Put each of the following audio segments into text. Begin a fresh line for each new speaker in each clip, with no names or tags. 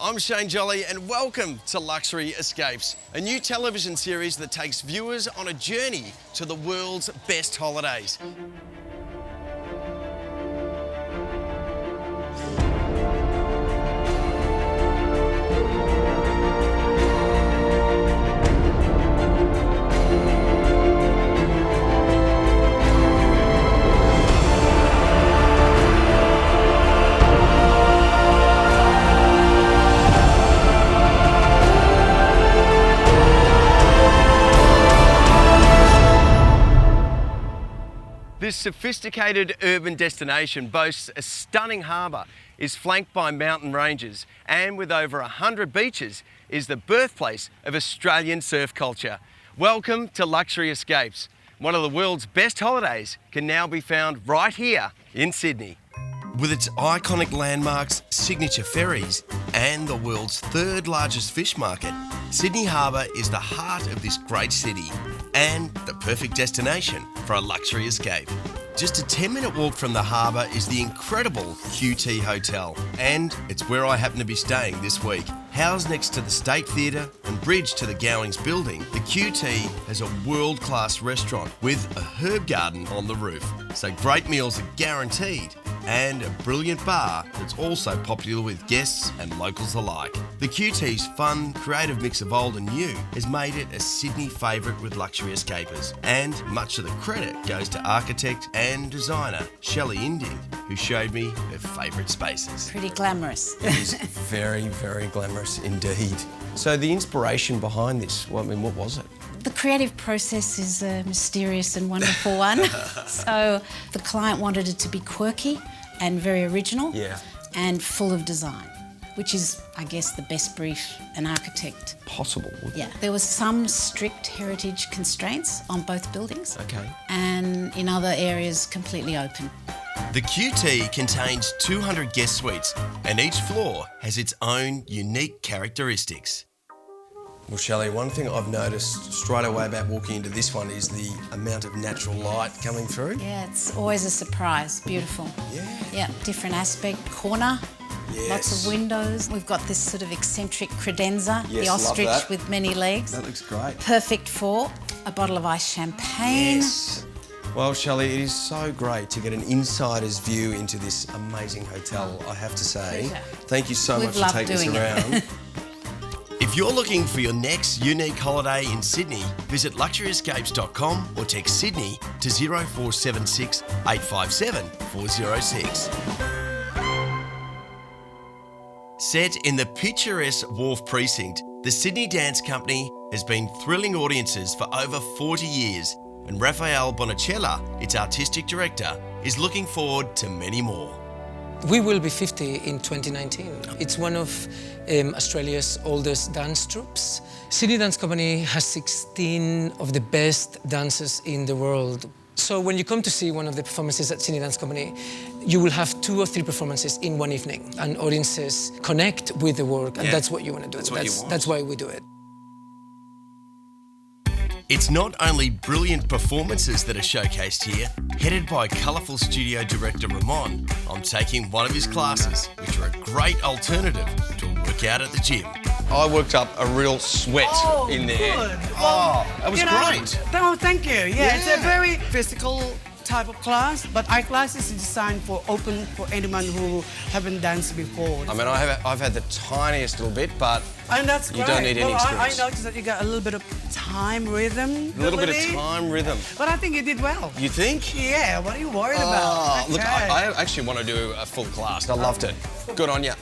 I'm Shane Jolley and welcome to Luxury Escapes, a new television series that takes viewers on a journey to the world's best holidays. This sophisticated urban destination boasts a stunning harbour, is flanked by mountain ranges, and with over 100 beaches, is the birthplace of Australian surf culture. Welcome to Luxury Escapes. One of the world's best holidays can now be found right here in Sydney. With its iconic landmarks, signature ferries, and the world's third largest fish market, Sydney Harbour is the heart of this great city and the perfect destination for a luxury escape. Just a 10-minute walk from the harbour is the incredible QT Hotel, and it's where I happen to be staying this week. Housed next to the State Theatre and bridge to the Gowings building, the QT has a world-class restaurant with a herb garden on the roof, so great meals are guaranteed, and a brilliant bar that's also popular with guests and locals alike. The QT's fun, creative mix of old and new has made it a Sydney favourite with luxury escapers, and much of the credit goes to architect and designer Shelley Inding, who showed me her favourite spaces.
Pretty glamorous.
It is very, very glamorous indeed. So the inspiration behind this, well, I mean, what was it?
The creative process is a mysterious and wonderful one. So the client wanted it to be quirky and very original, and full of design, which is, I guess, the best brief an architect
Possible.
Yeah, there was some strict heritage constraints on both buildings.
Okay.
And in other areas, completely open.
The QT contains 200 guest suites, and each floor has its own unique characteristics. Well, Shelley, one thing I've noticed straight away about walking into this one is the amount of natural light coming through.
Yeah, it's always a surprise. Beautiful. Yeah, different aspect. Corner.
Yes.
Lots of windows. We've got this sort of eccentric credenza,
Yes,
the ostrich
love that.
with many legs.
That looks great.
Perfect for a bottle of iced champagne.
Yes. Well, Shelley, it is so great to get an insider's view into this amazing hotel, I have to say.
Pleasure.
Thank you so
We've
much for
loved
taking us
doing it.
around. If you're looking for your next unique holiday in Sydney, visit luxuryescapes.com or text Sydney to 0476 857 406. Set in the picturesque Wharf Precinct, the Sydney Dance Company has been thrilling audiences for over 40 years, and Raphael Bonicella, its artistic director, is looking forward to many more.
We will be 50 in 2019. It's one of Australia's oldest dance troupes. Sydney Dance Company has 16 of the best dancers in the world. So when you come to see one of the performances at Sydney Dance Company, you will have 2 or 3 performances in one evening, and audiences connect with the work, and that's what you want to do. That's why we do it.
It's not only brilliant performances that are showcased here. Headed by colourful studio director Ramon, I'm taking one of his classes, which are a great alternative to a workout at the gym. I worked up a real sweat in there.
Good.
Oh, that was great.
Oh, thank you. Yeah, it's a very physical type of class, but our class is designed for open for anyone who haven't danced before.
I mean, I've had the tiniest little bit, but
and that's
you
great.
don't need any
I
experience.
noticed that you got a little bit of time rhythm.
A little bit of time rhythm.
But I think you did well.
You think?
Yeah, what are you worried about?
Look,
Okay.
I actually want to do a full class. I loved it. Good on you.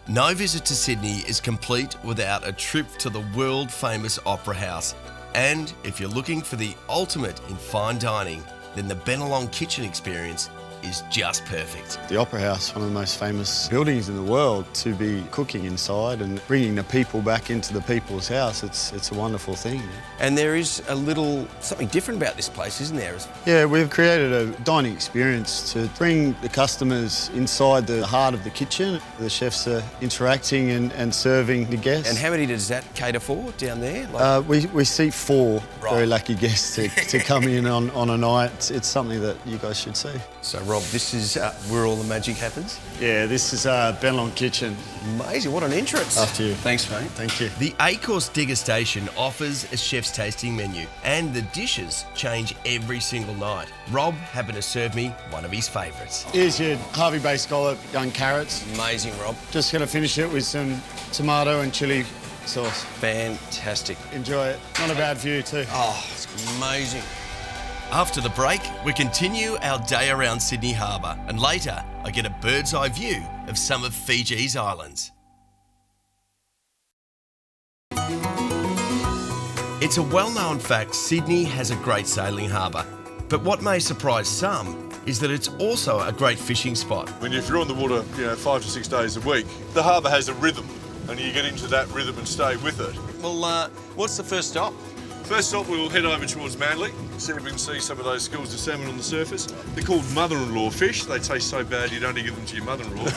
No visit to Sydney is complete without a trip to the world-famous Opera House. And if you're looking for the ultimate in fine dining, then the Bennelong kitchen experience is just perfect.
The Opera House, one of the most famous buildings in the world, to be cooking inside and bringing the people back into the people's house, it's a wonderful thing.
And there is something different about this place, isn't there?
Yeah, we've created a dining experience to bring the customers inside the heart of the kitchen. The chefs are interacting and serving the guests.
And how many does that cater for down there?
We seat 4
Right.
very lucky guests to come in on a night. It's something that you guys should see.
So Rob, this is where all the magic happens?
Yeah, this is Benelong Kitchen.
Amazing, what an entrance.
After you.
Thanks, mate.
Thank you.
The 8-course degustation offers a chef's tasting menu, and the dishes change every single night. Rob happened to serve me one of his favourites.
Here's your Harvey-based scallop, young carrots.
Amazing, Rob.
Just going to finish it with some tomato and chilli sauce.
Fantastic.
Enjoy it. Not a bad view too.
Oh, it's amazing. After the break, we continue our day around Sydney Harbour, and later I get a bird's eye view of some of Fiji's islands. It's a well-known fact Sydney has a great sailing harbour, but what may surprise some is that it's also a great fishing spot.
When if you're on the water, 5 to 6 days a week, the harbour has a rhythm, and you get into that rhythm and stay with it.
Well, what's the first stop?
First stop, we'll head over towards Manly, see if we can see some of those schools of salmon on the surface. They're called mother-in-law fish. They taste so bad you'd only give them to your mother-in-law.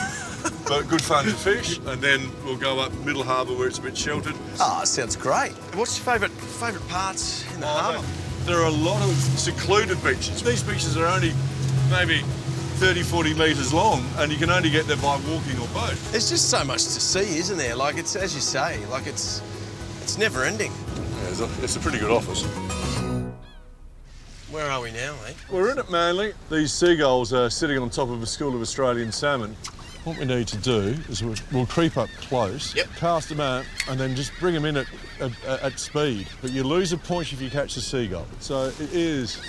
But good fun to fish, and then we'll go up Middle Harbour where it's a bit sheltered.
Oh, sounds great. What's your favourite parts in the harbour?
There are a lot of secluded beaches. These beaches are only maybe 30, 40 metres long, and you can only get there by walking or boat.
There's just so much to see, isn't there? Like, it's, as you say, like it's never ending.
Yeah, it's a pretty good office.
Where are we now, eh?
We're in at Manly. These seagulls are sitting on top of a school of Australian salmon. What we need to do is we'll creep up close, cast them out, and then just bring them in at speed. But you lose a point if you catch the seagull. So it is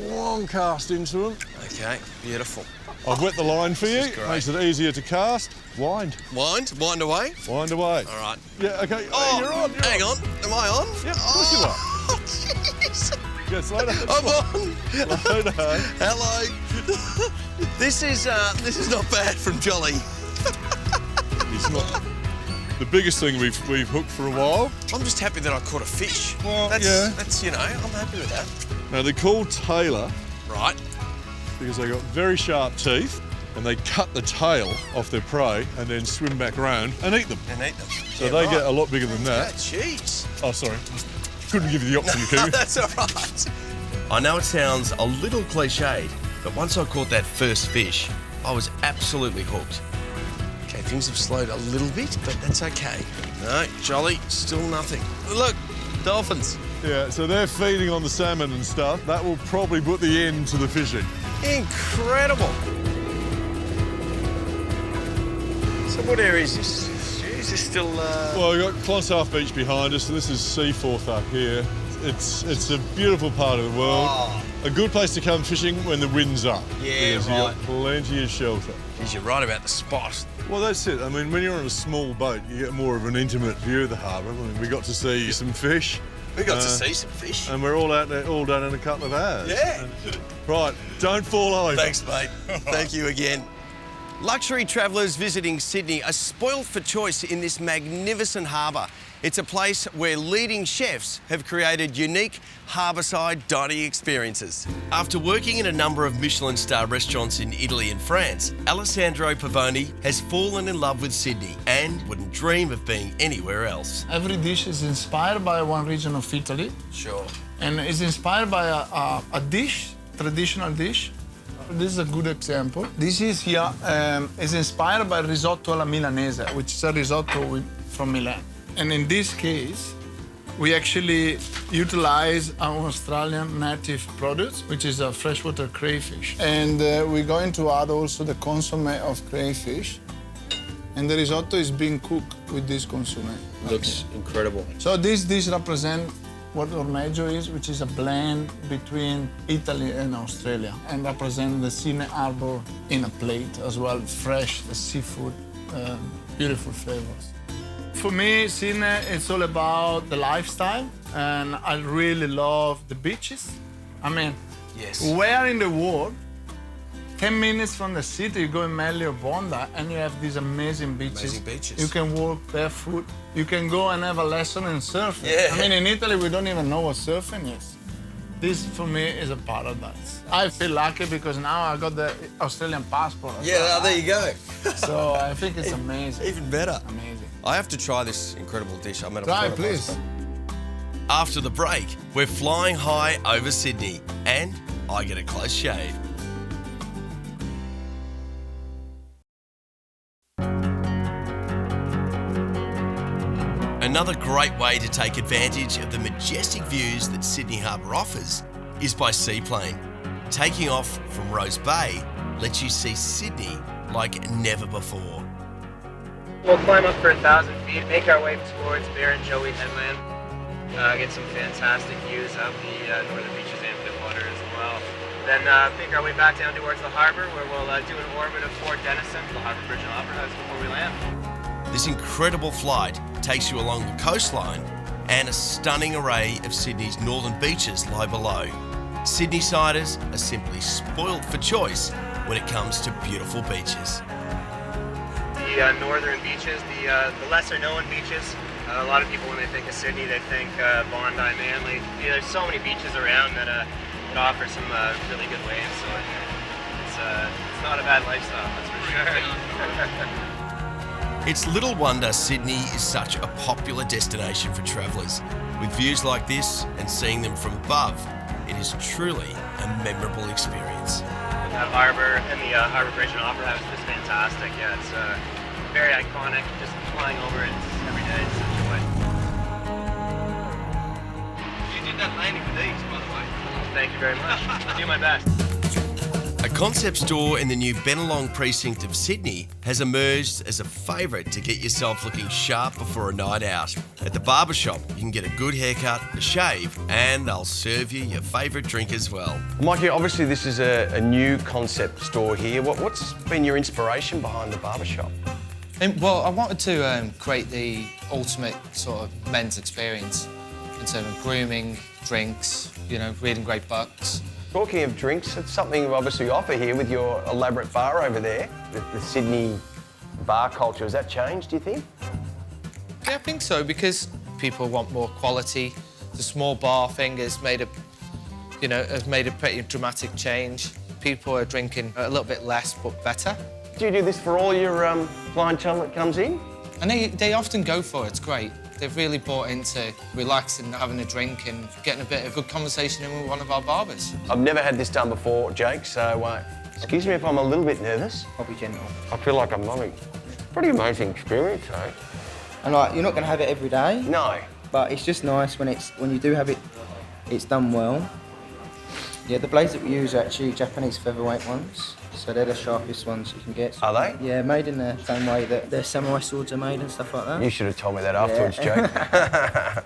long cast into them.
Okay, beautiful.
I've wet the line for you.
Great.
Makes it easier to cast. Wind.
Wind away.
Wind away.
All right.
Yeah, okay.
Oh,
you're on.
Hang on. Am I on?
Yeah, of course you are.
Oh, jeez.
Yeah, slow down.
I'm on.
Slow down.
Hello. This is not bad from Jolley.
It's not the biggest thing we've hooked for a while.
I'm just happy that I caught a fish.
Well,
that's I'm happy with that.
Now they're called tailor.
Right.
Because they got very sharp teeth, and they cut the tail off their prey and then swim back around and eat them. So they get a lot bigger than that.
Jeez.
Oh, sorry. Couldn't give you the option, Kiwi.
That's all right. I know it sounds a little cliched, but once I caught that first fish, I was absolutely hooked. Okay, things have slowed a little bit, but that's okay. No, Jolley, still nothing. Look, dolphins.
Yeah, so they're feeding on the salmon and stuff. That will probably put the end to the fishing.
Incredible. So what area is this? Is this still...
Well, we've got Clontarf Beach behind us, and this is Seaforth up here. It's a beautiful part of the world.
Oh.
A good place to come fishing when the wind's up.
Yeah,
because
right.
you've got plenty of shelter.
Geez, you're right about the spot.
Well, that's it. I mean, when you're on a small boat, you get more of an intimate view of the harbour. I mean, we got to see some fish.
We got to see some fish.
And we're all out there, all done in a couple of hours.
Yeah.
Right, don't fall over.
Thanks, mate. Thank you again. Luxury travellers visiting Sydney are spoilt for choice in this magnificent harbour. It's a place where leading chefs have created unique harbourside dining experiences. After working in a number of Michelin star restaurants in Italy and France, Alessandro Pavoni has fallen in love with Sydney and wouldn't dream of being anywhere else.
Every dish is inspired by one region of Italy.
Sure.
And is inspired by a dish, traditional dish. This is a good example. This is here is inspired by risotto alla milanese, which is a risotto from Milan. And in this case, we actually utilize our Australian native products, which is a freshwater crayfish. And we're going to add also the consomme of crayfish. And the risotto is being cooked with this consomme.
Looks incredible.
So this dish represents what ormeggio is, which is a blend between Italy and Australia, and represent the Sydney Harbour in a plate as well, fresh, the seafood, beautiful flavors. For me, Sydney, it's all about the lifestyle, and I really love the beaches. I mean,
yes.
Where in the world, 10 minutes from the city, you go in Manly or Bondi, and you have these amazing beaches.
Amazing beaches.
You can walk barefoot. You can go and have a lesson in surfing.
Yeah.
I mean, in Italy, we don't even know what surfing is. This, for me, is a paradise. I feel lucky because now I got the Australian passport.
Yeah, there you go.
So I think it's amazing.
Even better.
Amazing.
I have to try this incredible dish. I'm going to
Try, please.
After the break, we're flying high over Sydney and I get a close shave. Another great way to take advantage of the majestic views that Sydney Harbour offers is by seaplane. Taking off from Rose Bay lets you see Sydney like never before.
We'll climb up for 1,000 feet, make our way towards Jolley Headland, get some fantastic views of the northern beaches and Pittwater as well. Then make our way back down towards the harbour, where we'll do an orbit of Fort Denison, the Harbour Bridge and Opera House before we land.
This incredible flight takes you along the coastline, and a stunning array of Sydney's northern beaches lie below. Sydney-siders are simply spoilt for choice when it comes to beautiful beaches.
The northern beaches, the lesser known beaches. A lot of people, when they think of Sydney, they think Bondi, Manly. There's so many beaches around that offer some really good waves, so it's not a bad lifestyle, that's for sure.
It's little wonder Sydney is such a popular destination for travellers. With views like this and seeing them from above, it is truly a memorable experience.
That harbour and the Harbour Bridge and Opera House is fantastic. Yeah, it's very iconic. Just flying over it every day is such a joy. You did that landing with ease, by the way. Thank you very much. I'll do my best.
A concept store in the new Bennelong precinct of Sydney has emerged as a favourite to get yourself looking sharp before a night out. At the barber shop, you can get a good haircut, a shave, and they'll serve you your favourite drink as well.
Mikey, obviously this is a new concept store here. What's been your inspiration behind the barber shop?
Well, I wanted to create the ultimate sort of men's experience in terms of grooming, drinks, you know, reading great books.
Talking of drinks, it's something you obviously offer here with your elaborate bar over there. The Sydney bar culture, has that changed, do you think?
Yeah, I think so, because people want more quality. The small bar thing has made a pretty dramatic change. People are drinking a little bit less, but better.
Do you do this for all your clientele that comes in?
And they often go for it, it's great. They've really bought into relaxing, having a drink and getting a bit of good conversation in with one of our barbers.
I've never had this done before, Jake, so excuse me if I'm a little bit nervous.
I'll be gentle.
I feel like I'm having a pretty amazing experience, eh?
And like, you're not going to have it every day.
No.
But it's just nice when you do have it, it's done well. Yeah, the blades that we use are actually Japanese featherweight ones. So they're the sharpest ones you can get.
Are they?
Yeah, made in the same way that their samurai swords are made and stuff like that.
You should have told me that afterwards, Jake.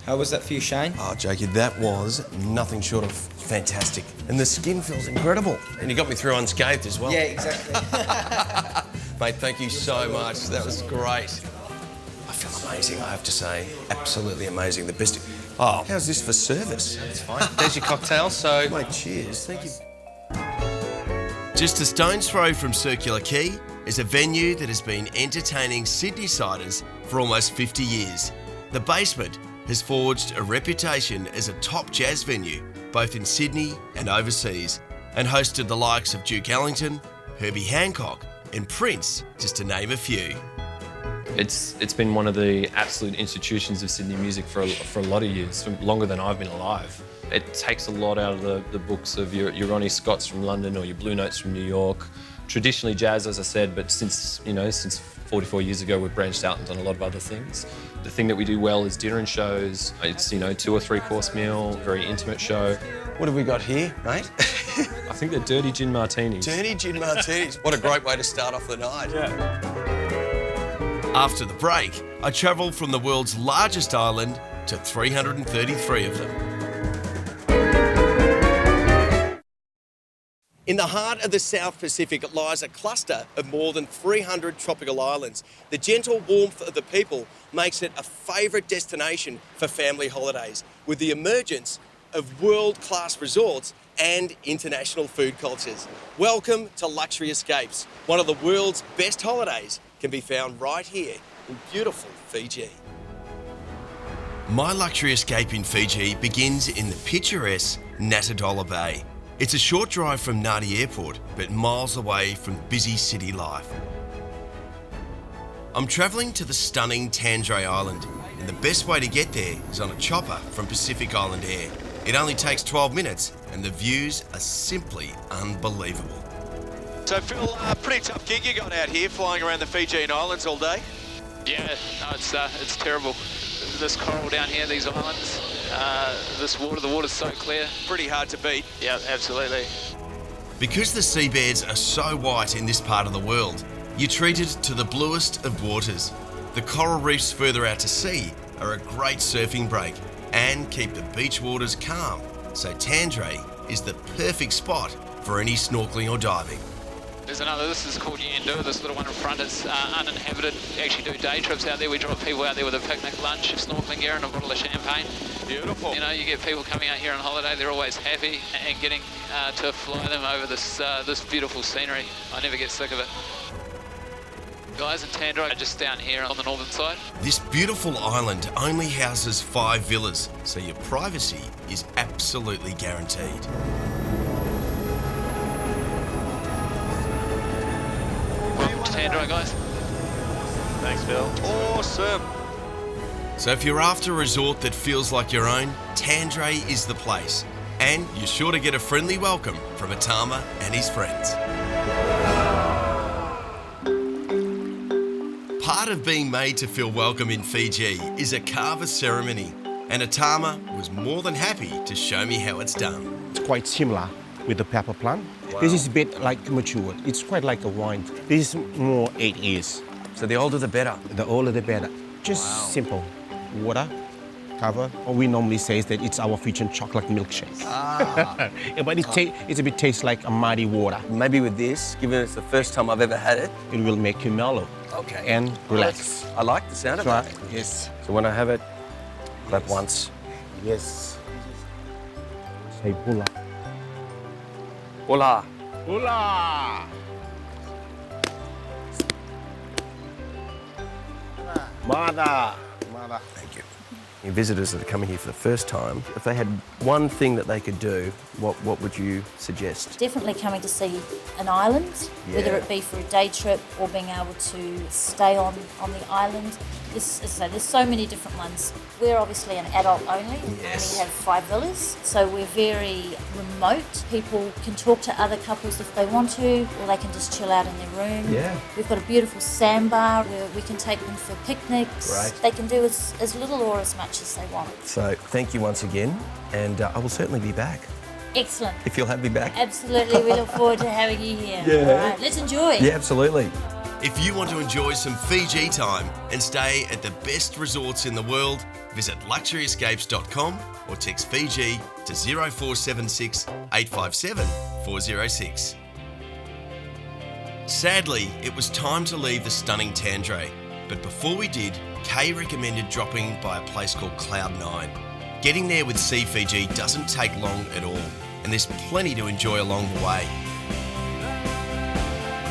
How was that for you, Shane?
Oh, Jakey, that was nothing short of fantastic. And the skin feels incredible. And you got me through unscathed as well.
Yeah, exactly.
Mate, thank you so much. That was great. I feel amazing, I have to say. Absolutely amazing. The best. Oh, how's this for service?
It's fine. There's your cocktail, so...
Mate, cheers. Thank you. Just a stone's throw from Circular Quay is a venue that has been entertaining Sydney-siders for almost 50 years. The Basement has forged a reputation as a top jazz venue, both in Sydney and overseas, and hosted the likes of Duke Ellington, Herbie Hancock and Prince, just to name a few.
It's been one of the absolute institutions of Sydney music for a lot of years, for longer than I've been alive. It takes a lot out of the books of your Ronnie Scotts from London or your Blue Notes from New York. Traditionally jazz, as I said, but since 44 years ago, we've branched out and done a lot of other things. The thing that we do well is dinner and shows. It's, 2 or 3 course meal, very intimate show.
What have we got here, mate?
I think they're dirty gin martinis.
Dirty gin martinis. What a great way to start off the night. Yeah. After the break, I travelled from the world's largest island to 333 of them. In the heart of the South Pacific lies a cluster of more than 300 tropical islands. The gentle warmth of the people makes it a favourite destination for family holidays, with the emergence of world-class resorts and international food cultures. Welcome to Luxury Escapes. One of the world's best holidays can be found right here in beautiful Fiji. My luxury escape in Fiji begins in the picturesque Natadola Bay. It's a short drive from Nadi Airport, but miles away from busy city life. I'm travelling to the stunning Tandre Island, and the best way to get there is on a chopper from Pacific Island Air. It only takes 12 minutes, and the views are simply unbelievable.
So Phil, pretty tough gig you got out here, flying around the Fijian Islands all day. Yeah, no, it's terrible. This coral down here, these islands, the water's so clear.
Pretty hard to beat.
Yeah, absolutely.
Because the seabeds are so white in this part of the world, you're treated to the bluest of waters. The coral reefs further out to sea are a great surfing break and keep the beach waters calm, so Tandre is the perfect spot for any snorkeling or diving.
There's another, this is called Yandu, this little one in front is uninhabited. We actually do day trips out there. We drop people out there with a picnic lunch, snorkeling gear and a bottle of champagne.
Beautiful.
You know, you get people coming out here on holiday, they're always happy, and getting to fly them over this beautiful scenery. I never get sick of it. Guys in Tandre are just down here on the northern side.
This beautiful island only houses 5 villas, so your privacy is absolutely guaranteed.
Welcome to Tandre, guys.
Thanks, Phil. Awesome. So if you're after a resort that feels like your own, Tandre is the place. And you're sure to get a friendly welcome from Atama and his friends. Part of being made to feel welcome in Fiji is a kava ceremony, and Atama was more than happy to show me how it's done.
It's quite similar with the pepper plant. Wow. This is a bit like matured. It's quite like a wine. This is more 8 years.
So the older the better?
The older the better. Just simple. Water, cover. Or we normally say is that it's our future chocolate milkshake.
Ah.
But it's a bit tastes like a muddy water.
Maybe with this, given it's the first time I've ever had it,
it will make you mellow.
Okay.
And relax.
I like the sound of it.
Yes.
So when I have it, clap once.
Yes. Say bula.
Hola.
Hola. Mother.
Thank you. Your visitors that are coming here for the first time, if they had one thing that they could do, what would you suggest?
Definitely coming to see an island, whether it be for a day trip or being able to stay on the island. There's so many different ones. We're obviously an adult only.
Yes.
We have 5 villas, so we're very remote. People can talk to other couples if they want to, or they can just chill out in their room.
Yeah.
We've got a beautiful sandbar where we can take them for picnics.
Right.
They can do as little or as much as they want.
So thank you once again, and I will certainly be back.
Excellent.
If you'll have me back.
Absolutely, we look forward to having you here.
Yeah.
All right, let's enjoy.
Yeah, absolutely.
If you want to enjoy some Fiji time and stay at the best resorts in the world, visit luxuryescapes.com or text Fiji to 0476 857 406. Sadly, it was time to leave the stunning Tandre, but before we did, Kay recommended dropping by a place called Cloud9. Getting there with Sea Fiji doesn't take long at all, and there's plenty to enjoy along the way.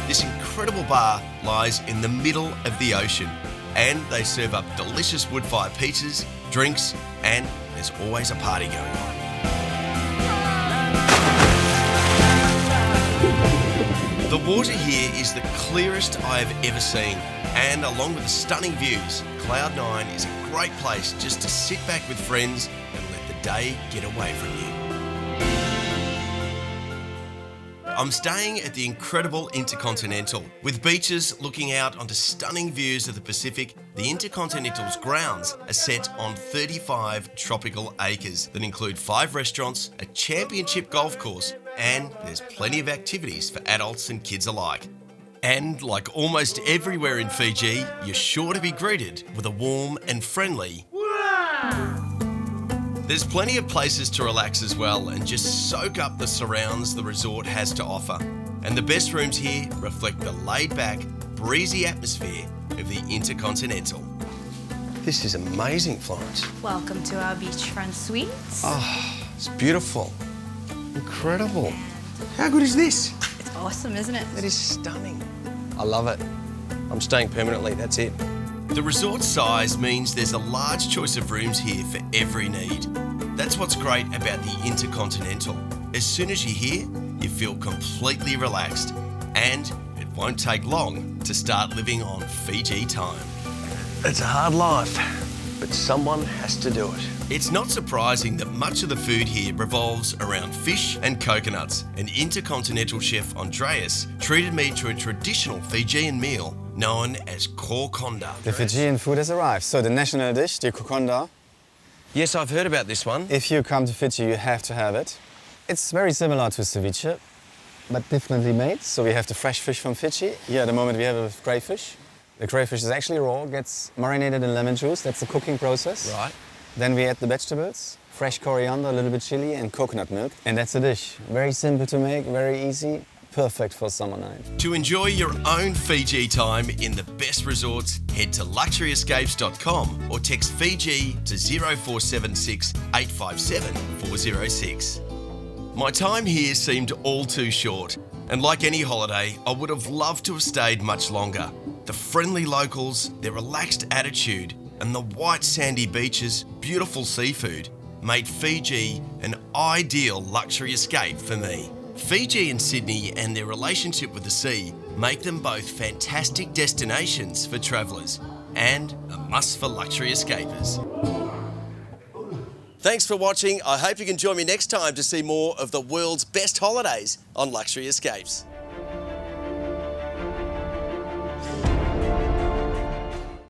This incredible bar lies in the middle of the ocean, and they serve up delicious wood-fire pizzas, drinks, and there's always a party going on. The water here is the clearest I have ever seen, and along with the stunning views, Cloud9 is a great place just to sit back with friends and let the day get away from you. I'm staying at the incredible Intercontinental. With beaches looking out onto stunning views of the Pacific, the Intercontinental's grounds are set on 35 tropical acres that include 5 restaurants, a championship golf course, and there's plenty of activities for adults and kids alike. And like almost everywhere in Fiji, you're sure to be greeted with a warm and friendly There's plenty of places to relax as well and just soak up the surrounds the resort has to offer. And the best rooms here reflect the laid-back, breezy atmosphere of the Intercontinental. This is amazing, Florence.
Welcome to our beachfront suites.
Oh, it's beautiful. Incredible. How good is this?
It's awesome, isn't it?
It is stunning. I love it. I'm staying permanently, that's it. The resort size means there's a large choice of rooms here for every need. That's what's great about the Intercontinental. As soon as you're here, you feel completely relaxed, and it won't take long to start living on Fiji time. It's a hard life, but someone has to do it. It's not surprising that much of the food here revolves around fish and coconuts, and Intercontinental chef Andreas treated me to a traditional Fijian meal known as kokonda.
The Fijian food has arrived. So the national dish, the kokonda.
Yes, I've heard about this one.
If you come to Fiji, you have to have it. It's very similar to ceviche, but differently made. So we have the fresh fish from Fiji. Here at the moment we have a crayfish. The crayfish is actually raw, gets marinated in lemon juice. That's the cooking process.
Right.
Then we add the vegetables, fresh coriander, a little bit chili and coconut milk. And that's the dish. Very simple to make, very easy, perfect for summer night.
To enjoy your own Fiji time in the best resorts, head to luxuryescapes.com or text Fiji to 0476 857 406. My time here seemed all too short, and like any holiday, I would have loved to have stayed much longer. The friendly locals, their relaxed attitude, and the white sandy beaches, beautiful seafood, made Fiji an ideal luxury escape for me. Fiji and Sydney and their relationship with the sea make them both fantastic destinations for travellers and a must for luxury escapers. Thanks for watching. I hope you can join me next time to see more of the world's best holidays on Luxury Escapes.